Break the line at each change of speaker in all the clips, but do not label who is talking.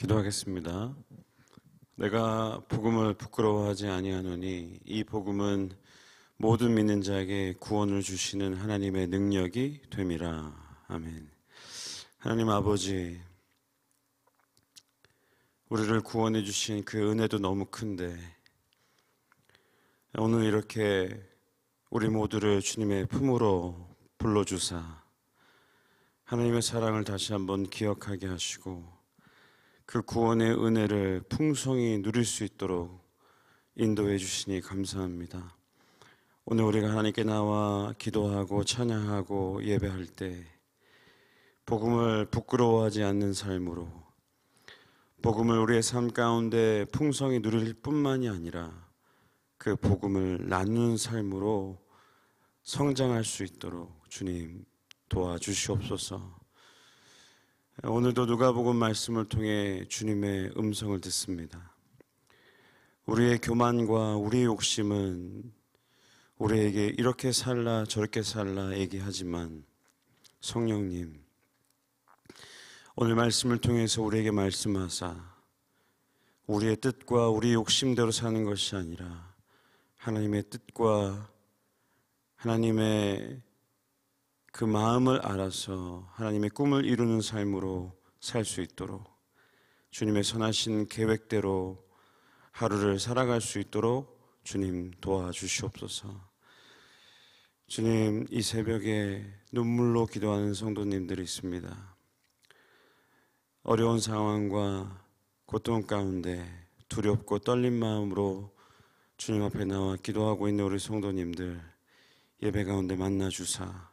기도하겠습니다. 내가 복음을 부끄러워하지 아니하노니 이 복음은 모든 믿는 자에게 구원을 주시는 하나님의 능력이 됨이라. 아멘. 하나님 아버지, 우리를 구원해 주신 그 은혜도 너무 큰데 오늘 이렇게 우리 모두를 주님의 품으로 불러주사 하나님의 사랑을 다시 한번 기억하게 하시고 그 구원의 은혜를 풍성히 누릴 수 있도록 인도해 주시니 감사합니다. 오늘 우리가 하나님께 나와 기도하고 찬양하고 예배할 때 복음을 부끄러워하지 않는 삶으로 복음을 우리의 삶 가운데 풍성히 누릴 뿐만이 아니라 그 복음을 나누는 삶으로 성장할 수 있도록 주님 도와주시옵소서. 오늘도 누가복음 말씀을 통해 주님의 음성을 듣습니다. 우리의 교만과 우리의 욕심은 우리에게 이렇게 살라 저렇게 살라 얘기하지만 성령님, 오늘 말씀을 통해서 우리에게 말씀하사 우리의 뜻과 우리의 욕심대로 사는 것이 아니라 하나님의 뜻과 하나님의 그 마음을 알아서 하나님의 꿈을 이루는 삶으로 살 수 있도록 주님의 선하신 계획대로 하루를 살아갈 수 있도록 주님 도와주시옵소서. 주님, 이 새벽에 눈물로 기도하는 성도님들이 있습니다. 어려운 상황과 고통 가운데 두렵고 떨린 마음으로 주님 앞에 나와 기도하고 있는 우리 성도님들 예배 가운데 만나주사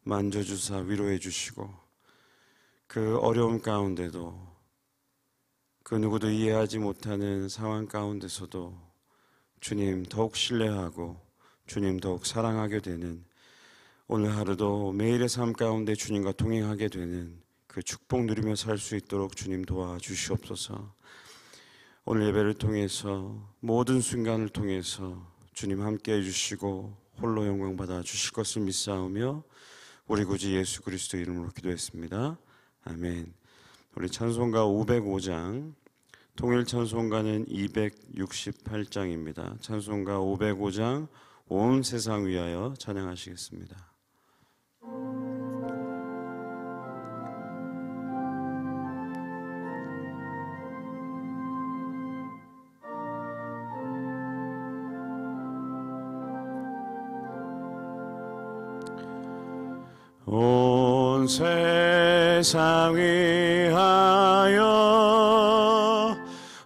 만져주사 위로해 주시고 그 어려움 가운데도 그 누구도 이해하지 못하는 상황 가운데서도 주님 더욱 신뢰하고 주님 더욱 사랑하게 되는 오늘 하루도 매일의 삶 가운데 주님과 동행하게 되는 그 축복 누리며 살 수 있도록 주님 도와주시옵소서. 오늘 예배를 통해서 모든 순간을 통해서 주님 함께 해주시고 홀로 영광 받아 주실 것을 믿사오며 우리 구주 예수 그리스도 이름으로 기도했습니다. 아멘. 우리 찬송가 505장, 통일 찬송가는 268장입니다. 찬송가 505장 온 세상 위하여 찬양하시겠습니다. 온 세상 위하여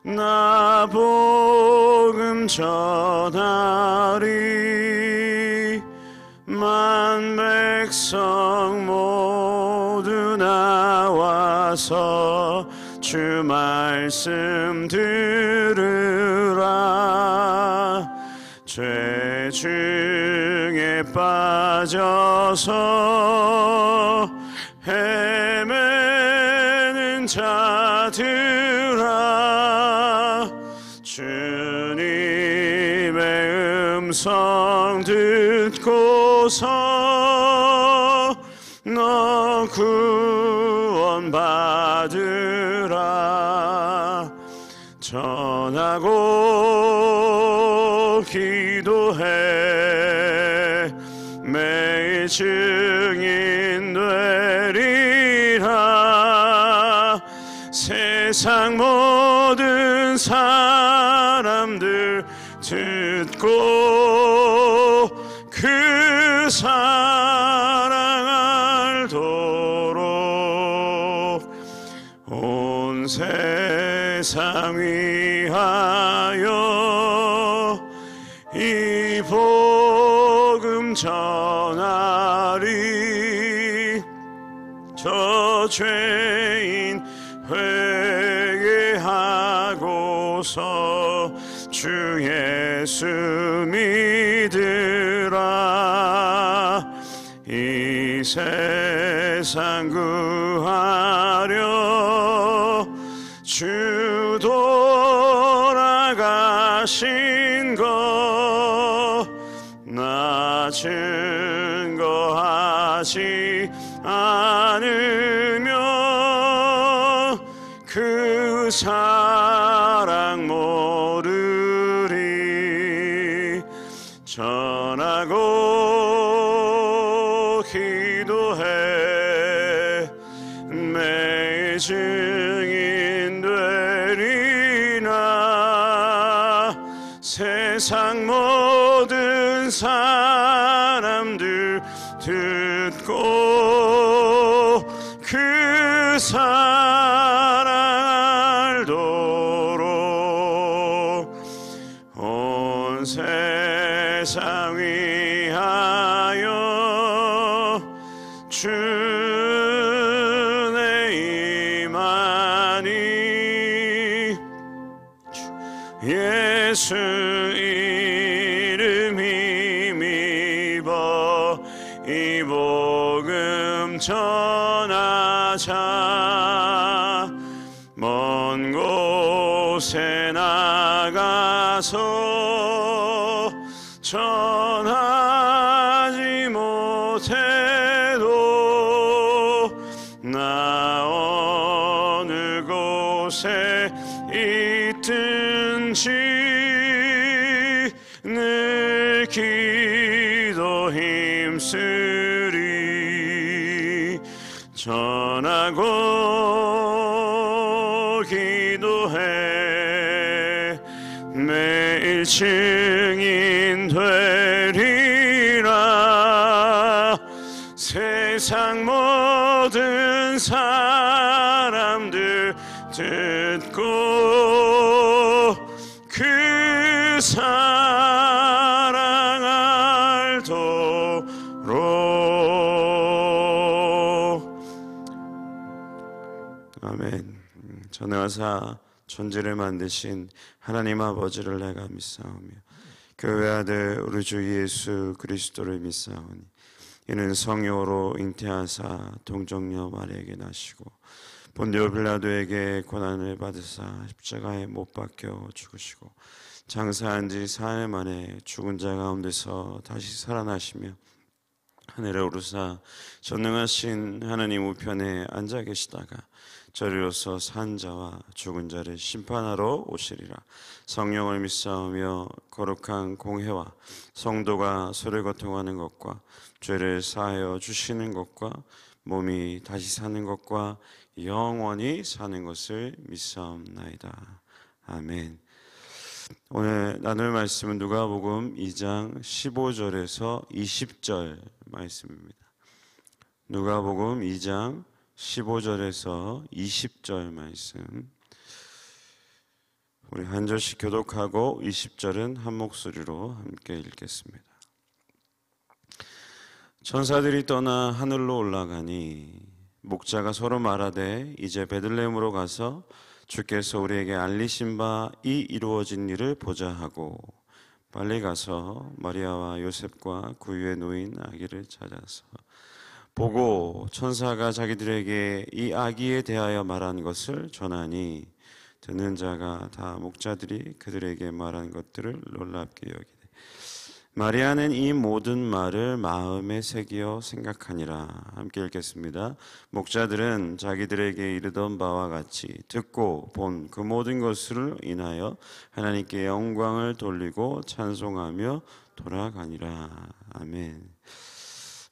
나 복음 전하리. 만 백성 모두 나와서 주 말씀 들으라. 죄 중에 빠져서 헤매는 자들아, 주님의 음성 듣고서 너 구원받으라. 전하고 기도해 매일 증인 되리라. 세상 모든 사람들 듣고 그 사랑 알도록 온 세상 위하여 이 복음 전하리. 저 죄인 회개하고서 주 예수 믿으라. 이 세상 구하려 주 돌아가신 것 나 증거하지 않으면 그 사랑 모르리. 전하고 기도해 매일 증인 되리라. 세상 모든 사람들 듣고 그 사랑 알도록 온 세상 위하여 주의 임하니. 예수 이름 힘입어 이 복음 전하자. 먼 곳에 나가서 전하지 못해도 나 어느 곳에 있든지 늘 기도 힘쓰리. 전하고 기도해 매일 증인 되리라. 세상 모든 사람들 듣고 그 사랑 알도록. 아멘. 전능하사 천지를 만드신 하나님 아버지를 내가 믿사오며 그 외아들 우리 주 예수 그리스도를 믿사오니 이는 성령으로 잉태하사 동정녀 마리아에게 나시고 본디오 빌라도에게 고난을 받으사 십자가에 못 박혀 죽으시고 장사한 지 사흘 만에 죽은 자 가운데서 다시 살아나시며 하늘에 오르사 전능하신 하나님 우편에 앉아 계시다가 저리로서 산 자와 죽은 자를 심판하러 오시리라. 성령을 믿사오며 거룩한 공회와 성도가 서로 교통하는 것과 죄를 사하여 주시는 것과 몸이 다시 사는 것과 영원히 사는 것을 믿사옵나이다. 아멘. 오늘 나눌 말씀은 누가복음 2장 15절에서 20절 말씀입니다. 누가복음 2장 15절에서 20절 말씀. 우리 한 절씩 교독하고 20절은 한 목소리로 함께 읽겠습니다. 천사들이 떠나 하늘로 올라가니 목자가 서로 말하되 이제 베들레헴으로 가서 주께서 우리에게 알리신 바 이 이루어진 일을 보자 하고 빨리 가서 마리아와 요셉과 그 위에 놓인 아기를 찾아서 보고 천사가 자기들에게 이 아기에 대하여 말한 것을 전하니 듣는 자가 다 목자들이 그들에게 말한 것들을 놀랍게 여기되 마리아는 이 모든 말을 마음에 새기어 생각하니라. 함께 읽겠습니다. 목자들은 자기들에게 이르던 바와 같이 듣고 본 그 모든 것을 인하여 하나님께 영광을 돌리고 찬송하며 돌아가니라. 아멘.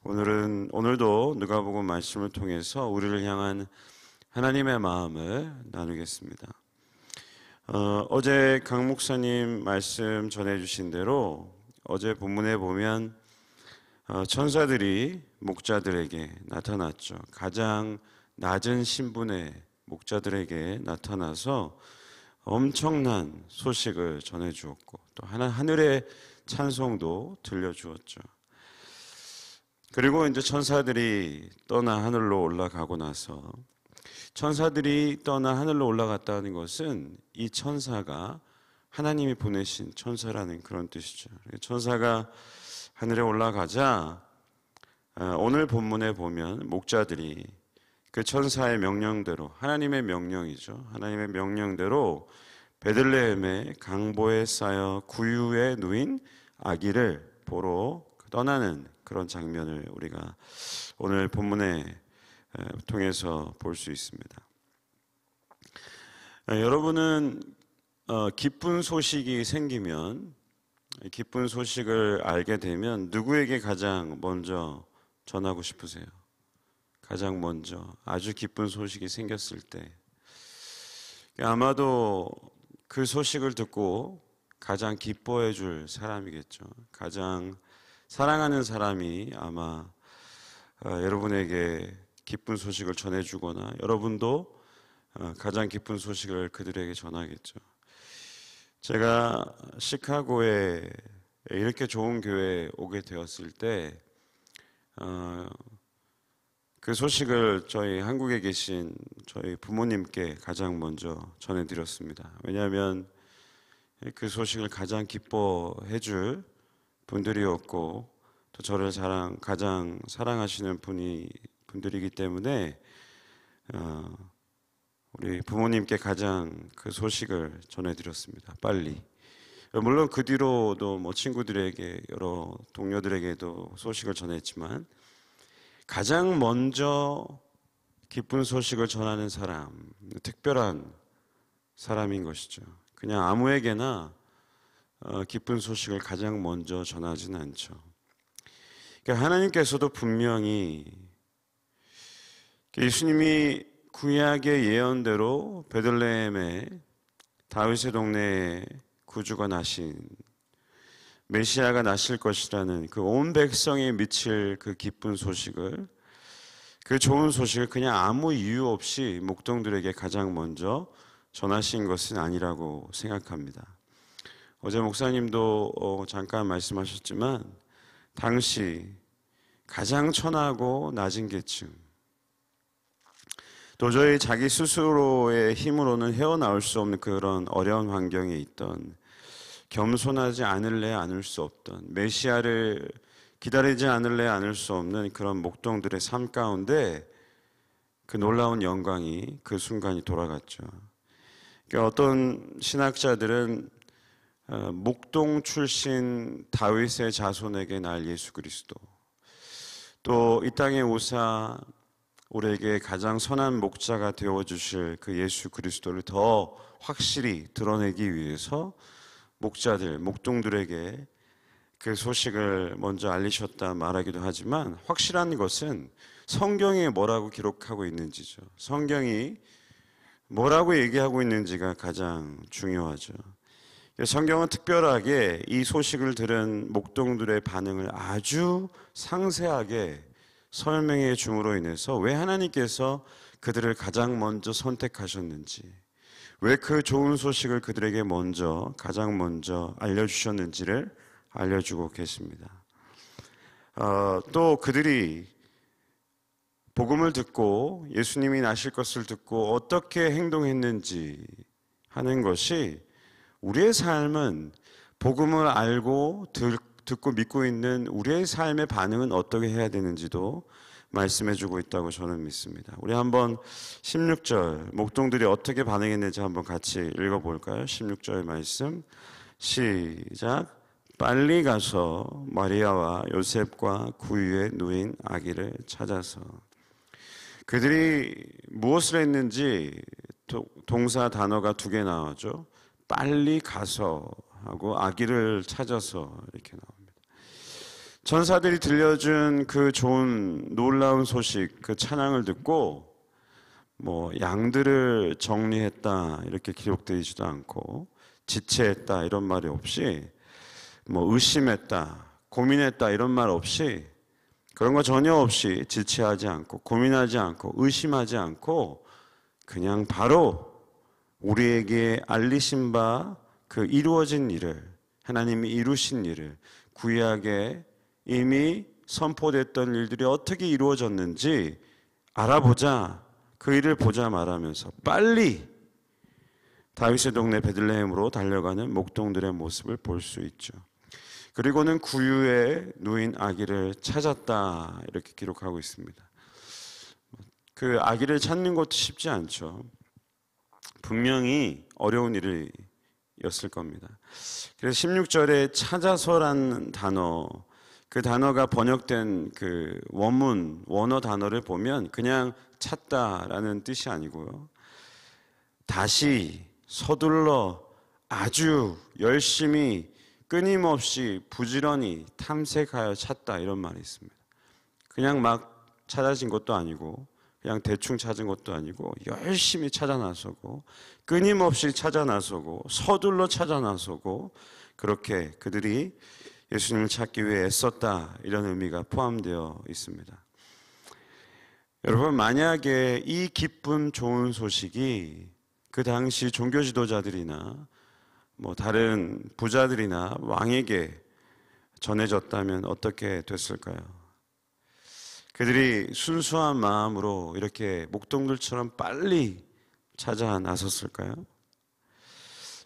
오늘도 누가복음 말씀을 통해서 우리를 향한 하나님의 마음을 나누겠습니다. 어제 강 목사님 말씀 전해주신 대로 어제 본문에 보면 천사들이 목자들에게 나타났죠. 가장 낮은 신분의 목자들에게 나타나서 엄청난 소식을 전해주었고 또 하늘의 찬송도 들려주었죠. 그리고 이제 천사들이 떠나 하늘로 올라가고 나서 천사들이 떠나 하늘로 올라갔다는 것은 이 천사가 하나님이 보내신 천사라는 그런 뜻이죠. 천사가 하늘에 올라가자 오늘 본문에 보면 목자들이 그 천사의 명령대로 하나님의 명령이죠. 하나님의 명령대로 베들레헴의 강보에 쌓여 구유에 누인 아기를 보러 떠나는 그런 장면을 우리가 오늘 본문에 통해서 볼 수 있습니다. 여러분은 기쁜 소식이 생기면, 기쁜 소식을 알게 되면 누구에게 가장 먼저 전하고 싶으세요? 가장 먼저 아주 기쁜 소식이 생겼을 때 아마도 그 소식을 듣고 가장 기뻐해 줄 사람이겠죠. 가장 사랑하는 사람이 아마 여러분에게 기쁜 소식을 전해주거나 여러분도 가장 기쁜 소식을 그들에게 전하겠죠. 제가 시카고에 이렇게 좋은 교회에 오게 되었을 때 그 소식을 저희 한국에 계신 저희 부모님께 가장 먼저 전해드렸습니다. 왜냐하면 그 소식을 가장 기뻐해 줄 분들이었고 또 저를 가장 사랑하시는 분들이기 때문에 우리 부모님께 가장 그 소식을 전해드렸습니다. 빨리. 물론 그 뒤로도 뭐 친구들에게 여러 동료들에게도 소식을 전했지만 가장 먼저 기쁜 소식을 전하는 사람, 특별한 사람인 것이죠. 그냥 아무에게나 기쁜 소식을 가장 먼저 전하지는 않죠. 그러니까 하나님께서도 분명히 예수님이 구약의 예언대로 베들레헴에 다윗의 동네에 구주가 나신 메시아가 나실 것이라는 그 온 백성에 미칠 그 기쁜 소식을, 그 좋은 소식을 그냥 아무 이유 없이 목동들에게 가장 먼저 전하신 것은 아니라고 생각합니다. 어제 목사님도 잠깐 말씀하셨지만 당시 가장 천하고 낮은 계층, 도저히 자기 스스로의 힘으로는 헤어나올 수 없는 그런 어려운 환경에 있던, 겸손하지 않을래 않을 수 없던, 메시아를 기다리지 않을래 않을 수 없는 그런 목동들의 삶 가운데 그 놀라운 영광이 그 순간이 돌아갔죠. 그러니까 어떤 신학자들은 목동 출신 다윗의 자손에게 날 예수 그리스도, 또 이 땅에 오사 우리에게 가장 선한 목자가 되어주실 그 예수 그리스도를 더 확실히 드러내기 위해서 목동들에게 그 소식을 먼저 알리셨다 말하기도 하지만, 확실한 것은 성경에 뭐라고 기록하고 있는지죠. 성경이 뭐라고 얘기하고 있는지가 가장 중요하죠. 성경은 특별하게 이 소식을 들은 목동들의 반응을 아주 상세하게 설명해 줌으로 인해서 왜 하나님께서 그들을 가장 먼저 선택하셨는지, 왜 그 좋은 소식을 그들에게 가장 먼저 알려주셨는지를 알려주고 계십니다. 또 그들이 복음을 듣고 예수님이 나실 것을 듣고 어떻게 행동했는지 하는 것이, 우리의 삶은 복음을 알고 듣고 믿고 있는 우리의 삶의 반응은 어떻게 해야 되는지도 말씀해주고 있다고 저는 믿습니다. 우리 한번 16절 목동들이 어떻게 반응했는지 한번 같이 읽어볼까요? 16절 말씀 시작. 빨리 가서 마리아와 요셉과 구유에 누인 아기를 찾아서. 그들이 무엇을 했는지 동사 단어가 두 개 나오죠. 빨리 가서 하고 아기를 찾아서 이렇게 나옵니다. 천사들이 들려준 그 좋은 놀라운 소식, 그 찬양을 듣고 양들을 정리했다 이렇게 기록되지도 않고, 지체했다 이런 말이 없이, 의심했다, 고민했다 이런 말 없이, 그런 거 전혀 없이, 지체하지 않고 고민하지 않고 의심하지 않고 그냥 바로 우리에게 알리신 바 그 이루어진 일을, 하나님이 이루신 일을, 구약에 이미 선포됐던 일들이 어떻게 이루어졌는지 알아보자, 그 일을 보자 말하면서 빨리 다윗의 동네 베들레헴으로 달려가는 목동들의 모습을 볼 수 있죠. 그리고는 구유에 누인 아기를 찾았다 이렇게 기록하고 있습니다. 그 아기를 찾는 것도 쉽지 않죠. 분명히 어려운 일이었을 겁니다. 그래서 16절에 찾아서라는 단어, 그 단어가 번역된 그 원어 단어를 보면 그냥 찾다라는 뜻이 아니고요, 다시 서둘러 아주 열심히 끊임없이 부지런히 탐색하여 찾다, 이런 말이 있습니다. 그냥 막 찾아진 것도 아니고 그냥 대충 찾은 것도 아니고 열심히 찾아 나서고 끊임없이 찾아 나서고 서둘러 찾아 나서고 그렇게 그들이 예수님을 찾기 위해 애썼다, 이런 의미가 포함되어 있습니다. 여러분, 만약에 이 기쁜 좋은 소식이 그 당시 종교 지도자들이나 다른 부자들이나 왕에게 전해졌다면 어떻게 됐을까요? 그들이 순수한 마음으로 이렇게 목동들처럼 빨리 찾아 나섰을까요?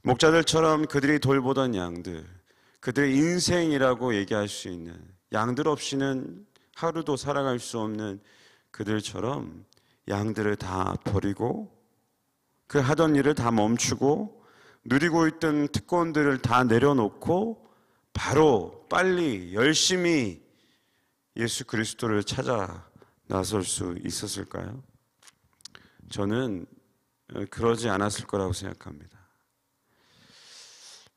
목자들처럼 그들이 돌보던 양들, 그들의 인생이라고 얘기할 수 있는, 양들 없이는 하루도 살아갈 수 없는 그들처럼 양들을 다 버리고 그 하던 일을 다 멈추고 누리고 있던 특권들을 다 내려놓고 바로 빨리 열심히 예수 그리스도를 찾아 나설 수 있었을까요? 저는 그러지 않았을 거라고 생각합니다.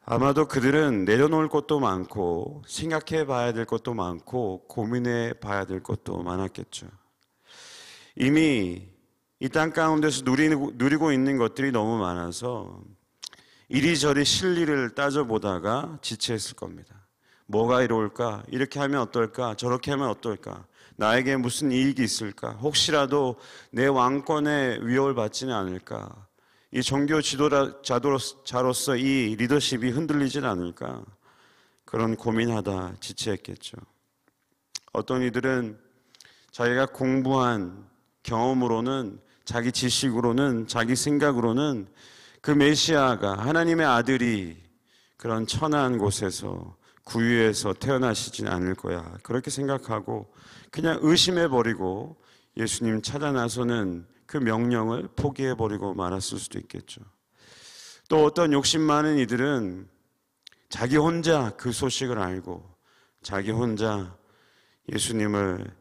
아마도 그들은 내려놓을 것도 많고 생각해 봐야 될 것도 많고 고민해 봐야 될 것도 많았겠죠. 이미 이 땅 가운데서 누리고 있는 것들이 너무 많아서 이리저리 실리를 따져보다가 지체했을 겁니다. 뭐가 이로울까? 이렇게 하면 어떨까? 저렇게 하면 어떨까? 나에게 무슨 이익이 있을까? 혹시라도 내 왕권에 위협을 받지는 않을까? 이 종교 지도자로서 이 리더십이 흔들리지는 않을까? 그런 고민하다 지체했겠죠. 어떤 이들은 자기가 공부한 경험으로는, 자기 지식으로는, 자기 생각으로는 그 메시아가, 하나님의 아들이 그런 천한 곳에서 구유에서 태어나시진 않을 거야, 그렇게 생각하고 그냥 의심해버리고 예수님 찾아 나서는 그 명령을 포기해버리고 말았을 수도 있겠죠. 또 어떤 욕심 많은 이들은 자기 혼자 그 소식을 알고 자기 혼자 예수님을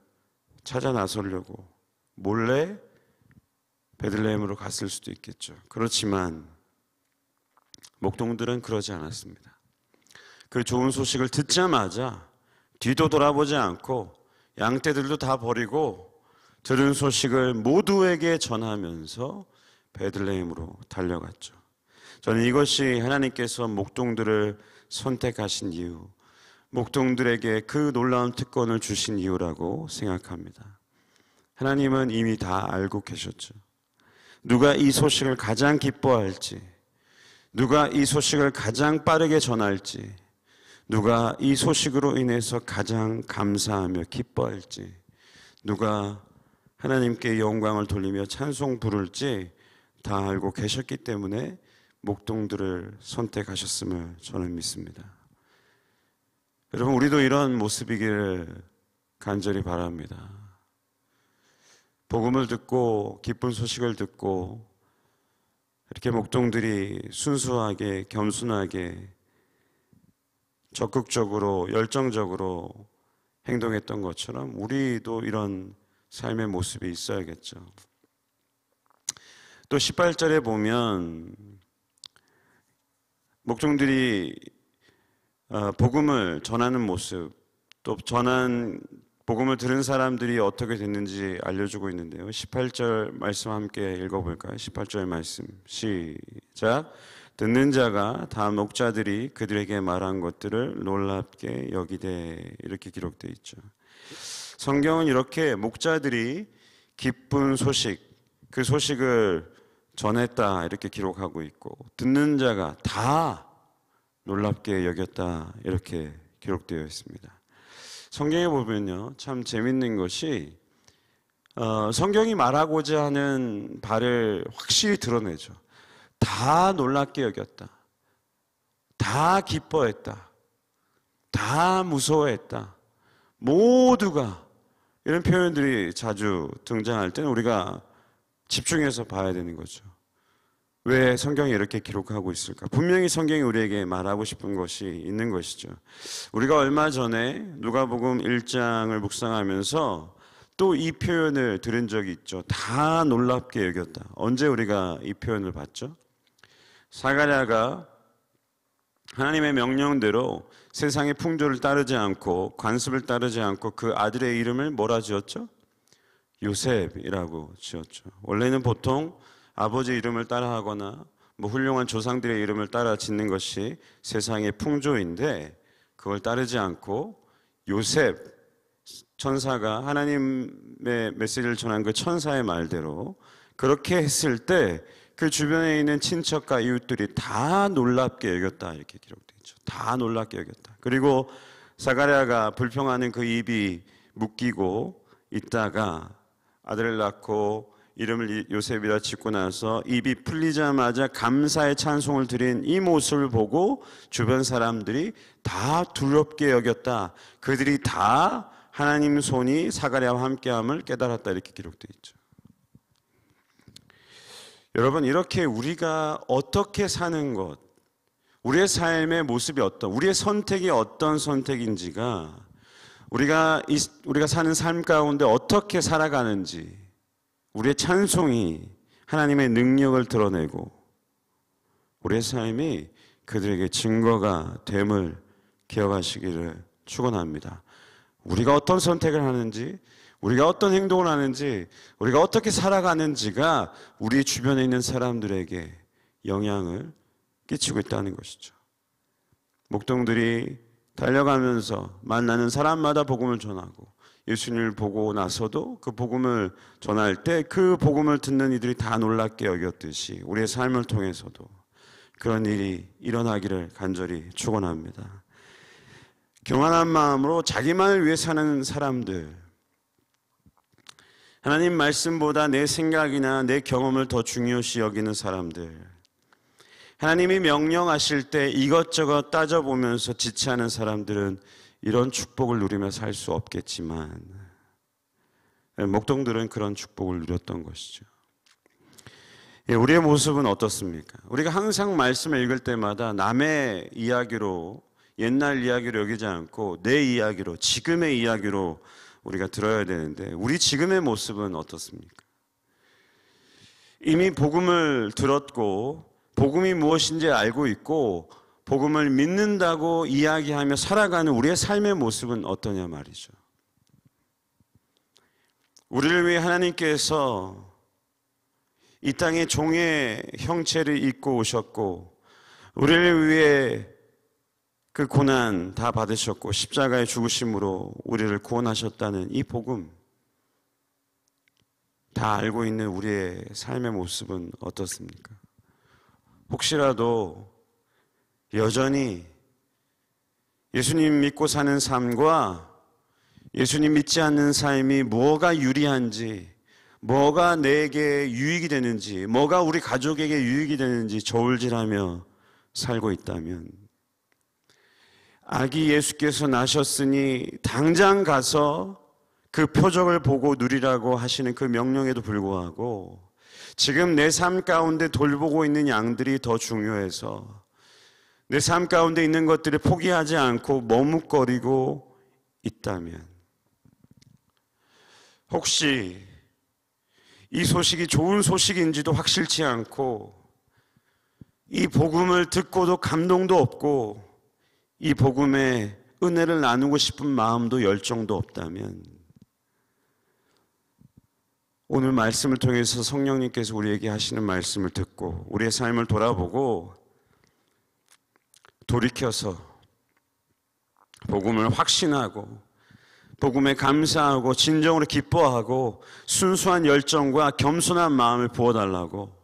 찾아 나서려고 몰래 베들레헴으로 갔을 수도 있겠죠. 그렇지만 목동들은 그러지 않았습니다. 그 좋은 소식을 듣자마자 뒤도 돌아보지 않고 양떼들도 다 버리고 들은 소식을 모두에게 전하면서 베들레헴으로 달려갔죠. 저는 이것이 하나님께서 목동들을 선택하신 이유, 목동들에게 그 놀라운 특권을 주신 이유라고 생각합니다. 하나님은 이미 다 알고 계셨죠. 누가 이 소식을 가장 기뻐할지, 누가 이 소식을 가장 빠르게 전할지, 누가 이 소식으로 인해서 가장 감사하며 기뻐할지, 누가 하나님께 영광을 돌리며 찬송 부를지 다 알고 계셨기 때문에 목동들을 선택하셨음을 저는 믿습니다. 여러분, 우리도 이런 모습이기를 간절히 바랍니다. 복음을 듣고 기쁜 소식을 듣고 이렇게 목동들이 순수하게, 겸손하게, 적극적으로, 열정적으로 행동했던 것처럼 우리도 이런 삶의 모습이 있어야겠죠. 또 18절에 보면 목동들이 복음을 전하는 모습, 또 복음을 들은 사람들이 어떻게 됐는지 알려주고 있는데요. 18절 말씀 함께 읽어볼까요? 18절 말씀 시작. 듣는 자가 다 목자들이 그들에게 말한 것들을 놀랍게 여기되, 이렇게 기록되어 있죠. 성경은 이렇게 목자들이 기쁜 소식, 그 소식을 전했다, 이렇게 기록하고 있고, 듣는 자가 다 놀랍게 여겼다, 이렇게 기록되어 있습니다. 성경에 보면요, 참 재밌는 것이 성경이 말하고자 하는 바를 확실히 드러내죠. 다 놀랍게 여겼다, 다 기뻐했다, 다 무서워했다, 모두가, 이런 표현들이 자주 등장할 때는 우리가 집중해서 봐야 되는 거죠. 왜 성경이 이렇게 기록하고 있을까? 분명히 성경이 우리에게 말하고 싶은 것이 있는 것이죠. 우리가 얼마 전에 누가복음 1장을 묵상하면서 또 이 표현을 들은 적이 있죠. 다 놀랍게 여겼다. 언제 우리가 이 표현을 봤죠? 사가랴가 하나님의 명령대로 세상의 풍조를 따르지 않고 관습을 따르지 않고 그 아들의 이름을 뭐라 지었죠? 요셉이라고 지었죠. 원래는 보통 아버지 이름을 따라하거나 뭐 훌륭한 조상들의 이름을 따라 짓는 것이 세상의 풍조인데, 그걸 따르지 않고 요셉 천사가 하나님의 메시지를 전한 그 천사의 말대로 그렇게 했을 때 그 주변에 있는 친척과 이웃들이 다 놀랍게 여겼다, 이렇게 기록되어 있죠. 다 놀랍게 여겼다. 그리고 사가랴가 불평하는 그 입이 묶이고 있다가 아들을 낳고 이름을 요셉이라 짓고 나서 입이 풀리자마자 감사의 찬송을 드린 이 모습을 보고 주변 사람들이 다 두렵게 여겼다. 그들이 다 하나님 손이 사가랴와 함께함을 깨달았다, 이렇게 기록되어 있죠. 여러분, 이렇게 우리가 어떻게 사는 것, 우리의 삶의 모습이 우리의 선택이 어떤 선택인지가 우리가 사는 삶 가운데 어떻게 살아가는지, 우리의 찬송이 하나님의 능력을 드러내고 우리의 삶이 그들에게 증거가 됨을 기억하시기를 축원합니다. 우리가 어떤 선택을 하는지, 우리가 어떤 행동을 하는지, 우리가 어떻게 살아가는지가 우리 주변에 있는 사람들에게 영향을 끼치고 있다는 것이죠. 목동들이 달려가면서 만나는 사람마다 복음을 전하고 예수님을 보고 나서도 그 복음을 전할 때 그 복음을 듣는 이들이 다 놀랍게 여겼듯이 우리의 삶을 통해서도 그런 일이 일어나기를 간절히 축원합니다. 경안한 마음으로 자기만을 위해 사는 사람들, 하나님 말씀보다 내 생각이나 내 경험을 더 중요시 여기는 사람들, 하나님이 명령하실 때 이것저것 따져보면서 지체하는 사람들은 이런 축복을 누리며 살 수 없겠지만 목동들은 그런 축복을 누렸던 것이죠. 우리의 모습은 어떻습니까? 우리가 항상 말씀을 읽을 때마다 남의 이야기로, 옛날 이야기로 여기지 않고 내 이야기로, 지금의 이야기로 우리가 들어야 되는데, 우리 지금의 모습은 어떻습니까? 이미 복음을 들었고 복음이 무엇인지 알고 있고 복음을 믿는다고 이야기하며 살아가는 우리의 삶의 모습은 어떠냐 말이죠. 우리를 위해 하나님께서 이 땅에 종의 형체를 입고 오셨고 우리를 위해 그 고난 다 받으셨고 십자가의 죽으심으로 우리를 구원하셨다는 이 복음, 다 알고 있는 우리의 삶의 모습은 어떻습니까? 혹시라도 여전히 예수님 믿고 사는 삶과 예수님 믿지 않는 삶이 뭐가 유리한지, 뭐가 내게 유익이 되는지, 뭐가 우리 가족에게 유익이 되는지 저울질하며 살고 있다면, 아기 예수께서 나셨으니 당장 가서 그 표적을 보고 누리라고 하시는 그 명령에도 불구하고 지금 내 삶 가운데 돌보고 있는 양들이 더 중요해서 내 삶 가운데 있는 것들을 포기하지 않고 머뭇거리고 있다면, 혹시 이 소식이 좋은 소식인지도 확실치 않고 이 복음을 듣고도 감동도 없고 이 복음의 은혜를 나누고 싶은 마음도 열정도 없다면, 오늘 말씀을 통해서 성령님께서 우리에게 하시는 말씀을 듣고 우리의 삶을 돌아보고 돌이켜서 복음을 확신하고 복음에 감사하고 진정으로 기뻐하고 순수한 열정과 겸손한 마음을 부어달라고,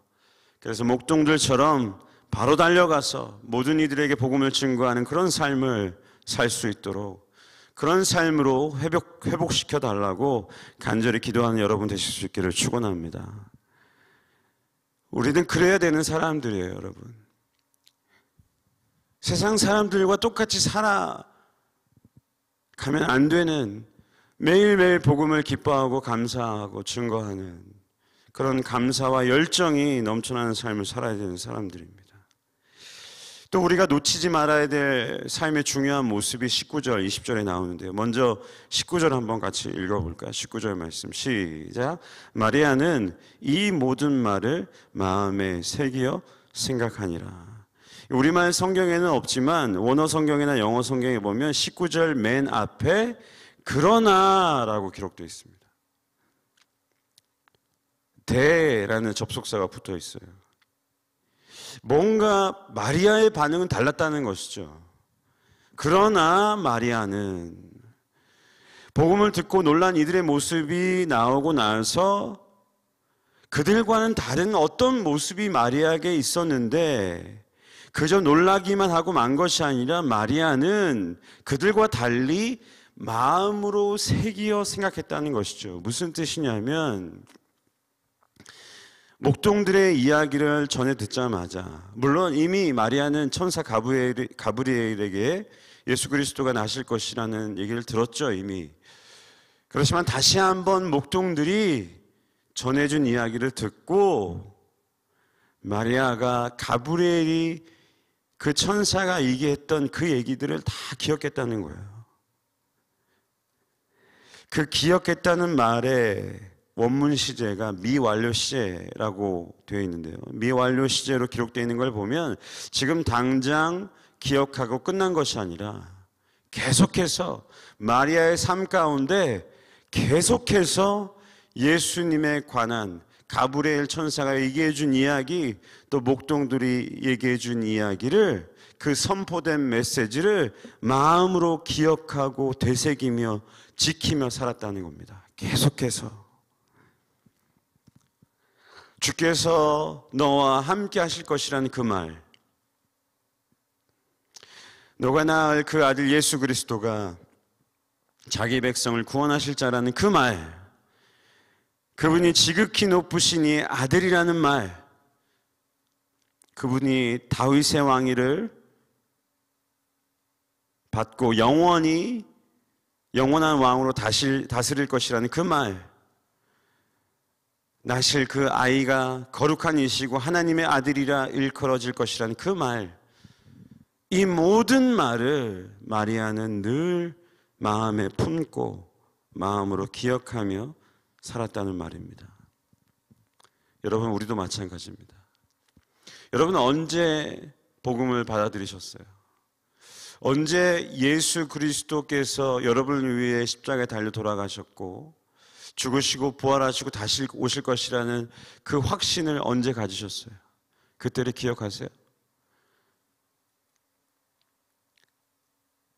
그래서 목동들처럼 바로 달려가서 모든 이들에게 복음을 증거하는 그런 삶을 살 수 있도록, 그런 삶으로 회복시켜 달라고 간절히 기도하는 여러분 되실 수 있기를 축원합니다. 우리는 그래야 되는 사람들이에요, 여러분. 세상 사람들과 똑같이 살아가면 안 되는, 매일매일 복음을 기뻐하고 감사하고 증거하는 그런 감사와 열정이 넘쳐나는 삶을 살아야 되는 사람들입니다. 또 우리가 놓치지 말아야 될 삶의 중요한 모습이 19절, 20절에 나오는데요. 먼저 19절 한번 같이 읽어볼까요? 19절 말씀 시작. 마리아는 이 모든 말을 마음에 새기어 생각하니라. 우리말 성경에는 없지만 원어 성경이나 영어 성경에 보면 19절 맨 앞에 그러나 라고 기록되어 있습니다. 대라는 접속사가 붙어 있어요. 뭔가 마리아의 반응은 달랐다는 것이죠. 그러나 마리아는 복음을 듣고 놀란 이들의 모습이 나오고 나서 그들과는 다른 어떤 모습이 마리아에게 있었는데 그저 놀라기만 하고 만 것이 아니라 마리아는 그들과 달리 마음으로 새기어 생각했다는 것이죠. 무슨 뜻이냐면 목동들의 이야기를 전해 듣자마자 물론 이미 마리아는 천사 가브리엘에게 예수 그리스도가 나실 것이라는 얘기를 들었죠. 이미. 그렇지만 다시 한번 목동들이 전해준 이야기를 듣고 마리아가 가브리엘이 그 천사가 얘기했던 그 얘기들을 다 기억했다는 거예요. 그 기억했다는 말에 원문 시제가 미완료 시제라고 되어 있는데요. 미완료 시제로 기록되어 있는 걸 보면 지금 당장 기억하고 끝난 것이 아니라 계속해서 마리아의 삶 가운데 계속해서 예수님에 관한 가브리엘 천사가 얘기해 준 이야기, 또 목동들이 얘기해 준 이야기를, 그 선포된 메시지를 마음으로 기억하고 되새기며 지키며 살았다는 겁니다. 계속해서. 주께서 너와 함께 하실 것이라는 그 말, 너가 낳을 그 아들 예수 그리스도가 자기 백성을 구원하실 자라는 그 말, 그분이 지극히 높으시니 아들이라는 말, 그분이 다윗의 왕위를 받고 영원한 왕으로 다스릴 것이라는 그 말, 나실 그 아이가 거룩한 이시고 하나님의 아들이라 일컬어질 것이라는 그 말, 이 모든 말을 마리아는 늘 마음에 품고 마음으로 기억하며 살았다는 말입니다. 여러분, 우리도 마찬가지입니다. 여러분, 언제 복음을 받아들이셨어요? 언제 예수 그리스도께서 여러분을 위해 십자가에 달려 돌아가셨고 죽으시고 부활하시고 다시 오실 것이라는 그 확신을 언제 가지셨어요? 그때를 기억하세요?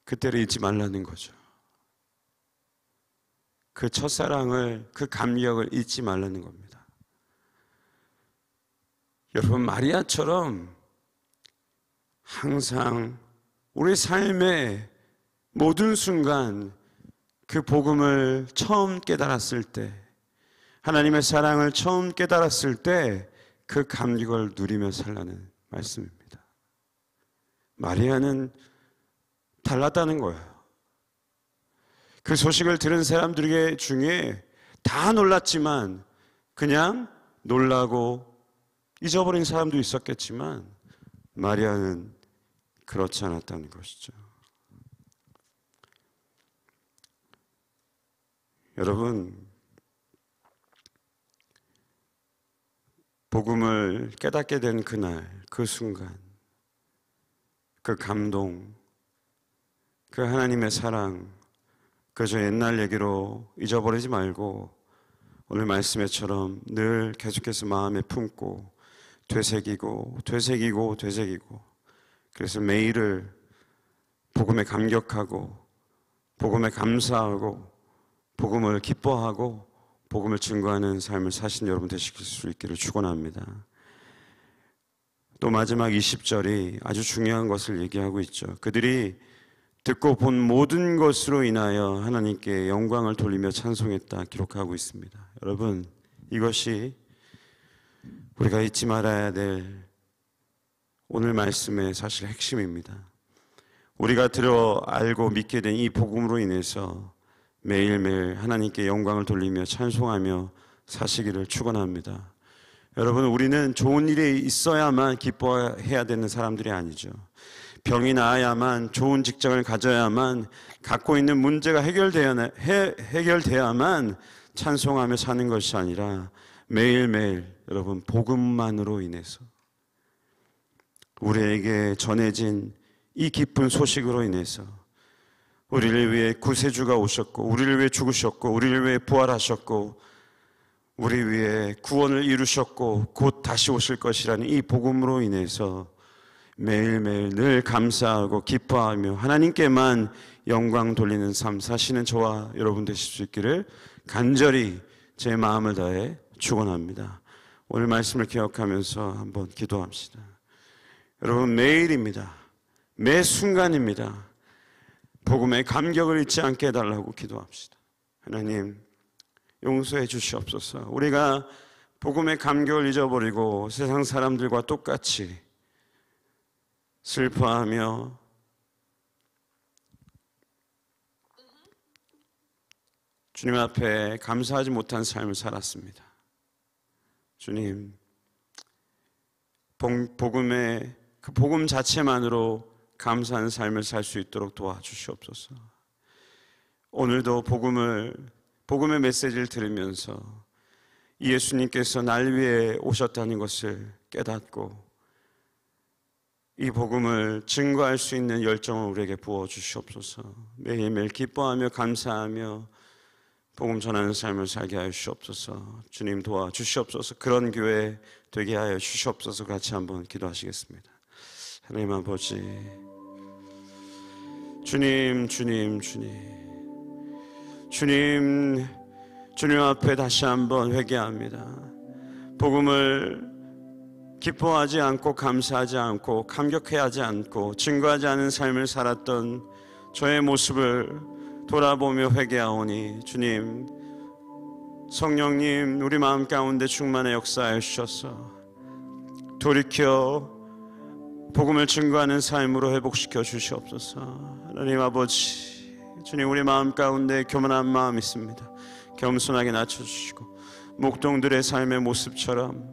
그때를 잊지 말라는 거죠. 그 첫사랑을, 그 감격을 잊지 말라는 겁니다. 여러분, 마리아처럼 항상 우리 삶의 모든 순간 그 복음을 처음 깨달았을 때, 하나님의 사랑을 처음 깨달았을 때 그 감격을 누리며 살라는 말씀입니다. 마리아는 달랐다는 거예요. 그 소식을 들은 사람들 중에 다 놀랐지만 그냥 놀라고 잊어버린 사람도 있었겠지만 마리아는 그렇지 않았다는 것이죠. 여러분, 복음을 깨닫게 된 그날, 그 순간, 그 감동, 그 하나님의 사랑, 그저 옛날 얘기로 잊어버리지 말고 오늘 말씀에처럼 늘 계속해서 마음에 품고 되새기고 그래서 매일을 복음에 감격하고 복음에 감사하고 복음을 기뻐하고 복음을 증거하는 삶을 사신 여러분 되실 수 있기를 축원합니다. 또 마지막 20절이 아주 중요한 것을 얘기하고 있죠. 그들이 듣고 본 모든 것으로 인하여 하나님께 영광을 돌리며 찬송했다 기록하고 있습니다. 여러분, 이것이 우리가 잊지 말아야 될 오늘 말씀의 사실 핵심입니다. 우리가 들어 알고 믿게 된 이 복음으로 인해서 매일매일 하나님께 영광을 돌리며 찬송하며 사시기를 축원합니다. 여러분, 우리는 좋은 일이 있어야만 기뻐해야 되는 사람들이 아니죠. 병이 나아야만, 좋은 직장을 가져야만, 갖고 있는 문제가 해결돼야만 찬송하며 사는 것이 아니라 매일매일 여러분 복음만으로 인해서, 우리에게 전해진 이 기쁜 소식으로 인해서 우리를 위해 구세주가 오셨고, 우리를 위해 죽으셨고, 우리를 위해 부활하셨고, 우리 위해 구원을 이루셨고 곧 다시 오실 것이라는 이 복음으로 인해서 매일매일 늘 감사하고 기뻐하며 하나님께만 영광 돌리는 삶 사시는 저와 여러분 되실 수 있기를 간절히 제 마음을 다해 축원합니다. 오늘 말씀을 기억하면서 한번 기도합시다. 여러분, 매일입니다. 매 순간입니다. 복음의 감격을 잊지 않게 해달라고 기도합시다. 하나님, 용서해 주시옵소서. 우리가 복음의 감격을 잊어버리고 세상 사람들과 똑같이 슬퍼하며 주님 앞에 감사하지 못한 삶을 살았습니다. 주님, 복음의 그 복음 자체만으로 감사한 삶을 살 수 있도록 도와주시옵소서. 오늘도 복음의 메시지를 들으면서 예수님께서 날 위해 오셨다는 것을 깨닫고 이 복음을 증거할 수 있는 열정을 우리에게 부어주시옵소서. 매일매일 기뻐하며 감사하며 복음 전하는 삶을 살게 하여 주시옵소서. 주님 도와주시옵소서. 그런 교회 되게 하여 주시옵소서. 같이 한번 기도하시겠습니다. 하나님 아버지, 주님 앞에 다시 한번 회개합니다. 복음을 기뻐하지 않고 감사하지 않고 감격해하지 않고 증거하지 않은 삶을 살았던 저의 모습을 돌아보며 회개하오니 주님, 성령님 우리 마음 가운데 충만히 역사하여 주셔서 돌이켜 복음을 증거하는 삶으로 회복시켜 주시옵소서. 하나님 아버지, 주님 우리 마음 가운데 교만한 마음 있습니다. 겸손하게 낮춰주시고 목동들의 삶의 모습처럼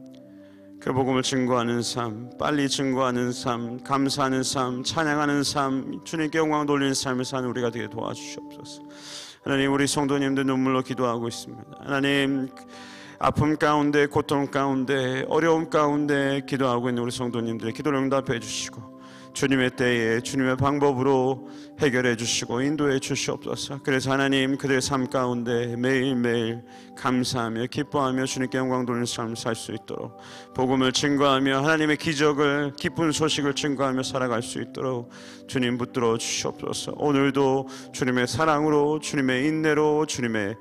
그 복음을 증거하는 삶, 빨리 증거하는 삶, 감사하는 삶, 찬양하는 삶, 주님께 영광 돌리는 삶을 사는 우리가 되게 도와주시옵소서. 하나님, 우리 성도님들 눈물로 기도하고 있습니다. 하나님, 아픔 가운데, 고통 가운데, 어려움 가운데 기도하고 있는 우리 성도님들의 기도를 응답해 주시고 주님의 때에 주님의 방법으로 해결해 주시고 인도해 주시옵소서. 그래서 하나님, 그들의 삶 가운데 매일매일 감사하며 기뻐하며 주님께 영광 돌리는 삶을 살 수 있도록, 복음을 증거하며 하나님의 기적을, 기쁜 소식을 증거하며 살아갈 수 있도록 주님 붙들어 주시옵소서. 오늘도 주님의 사랑으로, 주님의 인내로, 주님의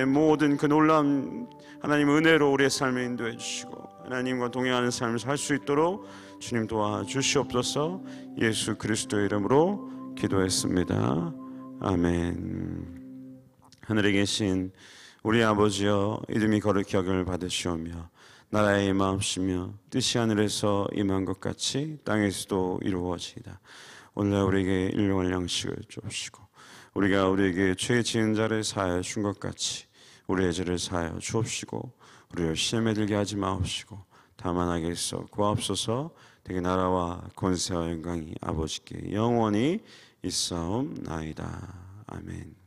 모든 그 놀라운 하나님 은혜로 우리의 삶을 인도해 주시고 하나님과 동행하는 삶을 살 수 있도록 주님 도와주시옵소서. 예수 그리스도의 이름으로 기도했습니다. 아멘. 하늘에 계신 우리 아버지여, 이름이 거룩히 여김을 받으시오며 나라의 임하옵시며 뜻이 하늘에서 임한 것 같이 땅에서도 이루어지이다. 오늘날 우리에게 일용할 양식을 주옵시고 우리가 우리에게 죄 지은 자를 사하여 준 것 같이 우리의 죄를 사하여 주옵시고 우리를 시험에 들게 하지 마옵시고 다만 악에서 구하옵소서. 되게 나라와 권세와 영광이 아버지께 영원히 있사옵나이다. 아멘.